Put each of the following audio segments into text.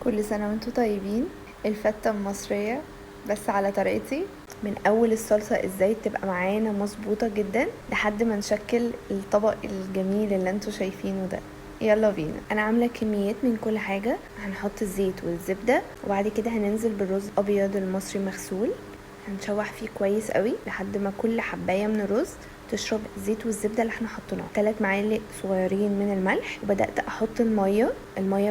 كل سنة وانتوا طيبين. الفتة المصرية بس على طريقتي، من اول الصلصة ازاي تبقى معانا مظبوطة جدا لحد ما نشكل الطبق الجميل اللي انتوا شايفينه ده. يلا بينا. انا عاملة كميات من كل حاجة. هنحط الزيت والزبدة وبعد كده هننزل بالرز الابيض المصري مغسول، هنشوح فيه كويس قوي لحد ما كل حباية من الرز تشرب الزيت والزبده اللي احنا حطيناها. 3 معالق صغيرين من الملح، وبدات احط الميه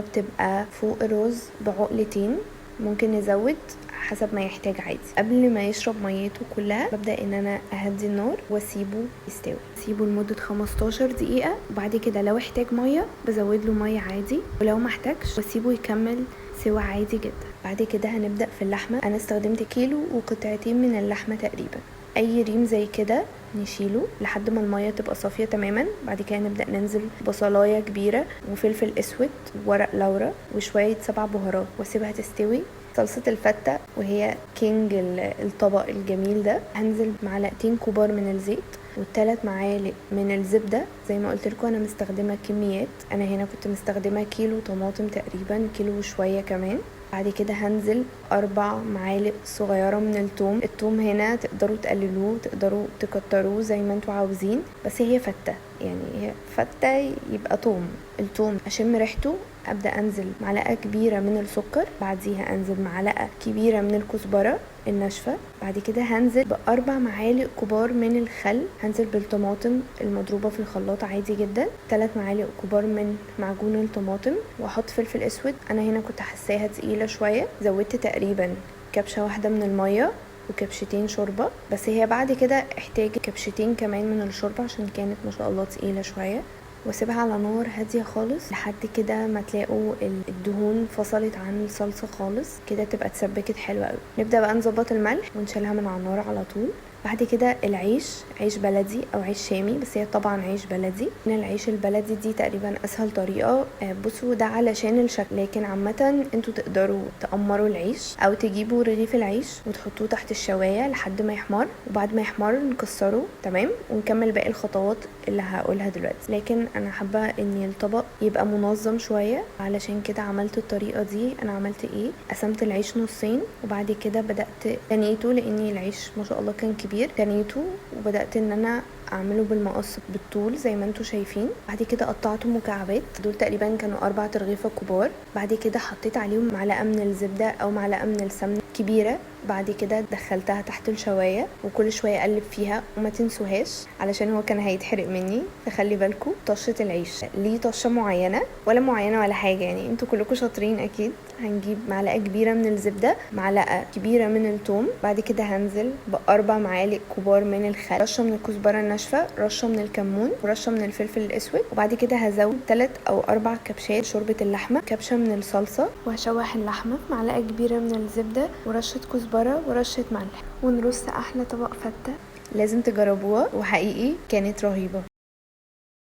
بتبقى فوق الرز بعقلتين، ممكن نزود حسب ما يحتاج عادي. قبل ما يشرب ميته كلها ببدا ان انا اهدي النار واسيبه يستوي، اسيبه لمده 15 دقيقه. وبعد كده لو احتاج ميه بزود له ميه عادي، ولو ما احتاجش بسيبه يكمل سوا عادي جدا. بعد كده هنبدا في اللحمه. انا استخدمت كيلو وقطعتين من اللحمه تقريبا. اي ريم زي كده نشيله لحد ما الميه تبقى صافيه تماما. بعد كده نبدا ننزل بصلايه كبيره وفلفل اسود وورق لورا وشويه 7 بهارات واسيبها تستوي. صلصه الفته وهي كينج الطبق الجميل ده، هنزل معلقتين كبار من الزيت و3 معالق من الزبده. زي ما قلت لكم انا مستخدمه كميات، انا هنا كنت مستخدمه كيلو طماطم تقريبا، كيلو وشويه كمان. بعد كده هنزل 4 معالق صغيرة من التوم هنا تقدروا تقللوه تقدروا تكتروه زي ما انتوا عاوزين، بس هي فتة، يعني هي فتة يبقى التوم اشم ريحته. ابدا انزل معلقه كبيره من السكر، بعديها انزل معلقه كبيره من الكزبره الناشفه. بعد كده هنزل ب4 معالق كبار من الخل، هنزل بالطماطم المضروبه في الخلاط عادي جدا، 3 معالق كبار من معجون الطماطم، واحط فلفل اسود. انا هنا كنت حساها تقيله شويه، زودت تقريبا كبشه واحده من الميه وكبشتين شوربه، بس هي بعد كده احتاج كبشتين كمان من الشوربه عشان كانت ما شاء الله تقيله شويه. واسيبها على نار هاديه خالص لحد كده ما تلاقوا الدهون فصلت عن الصلصه خالص كده، تبقى اتسبكت حلوه قوي. نبدا بقى نظبط الملح ونشيلها من على النار على طول. بعد كده عيش بلدي او عيش شامي، بس هي طبعا عيش بلدي. هنا العيش البلدي دي تقريبا اسهل طريقه. بصوا ده علشان الشكل، لكن عامه انتوا تقدروا تقمروا العيش او تجيبوا رغيف العيش وتحطوه تحت الشوايه لحد ما يحمر، وبعد ما يحمر نكسره تمام ونكمل باقي الخطوات اللي هقولها دلوقتي. لكن انا حابه ان الطبق يبقى منظم شويه، علشان كده عملت الطريقه دي. انا عملت ايه؟ قسمت العيش نصين وبعد كده بدات تنيته، لان العيش ما شاء الله كان كبير، تنيته وبدات ان انا اعمله بالمقص بالطول زي ما انتوا شايفين. بعد كده قطعته مكعبات، دول تقريبا كانوا 4 ترغيفه كبار. بعد كده حطيت عليهم معلقه من الزبده او معلقه من السمنه كبيره. بعد كده دخلتها تحت الشوايه وكل شويه اقلب فيها، وما تنسوهاش علشان هو كان هيتحرق مني، فخلي بالكم. طشه العيش ليه طشه معينه ولا حاجه، يعني انتوا كلكم شاطرين اكيد. هنجيب معلقه كبيره من الزبده، معلقه كبيره من الثوم، بعد كده هنزل ب4 معالق كبار من الخل، رشه من الكزبره الناشفه، رشه من الكمون، ورشه من الفلفل الاسود. وبعد كده هزود 3 أو 4 كبشات شوربه اللحمه، كبشه من الصلصه، وهشوح اللحمه في معلقه كبيره من الزبده ورشه كزبره ورشه ملح، ونرص احلى طبق فته. لازم تجربوها وحقيقي كانت رهيبه.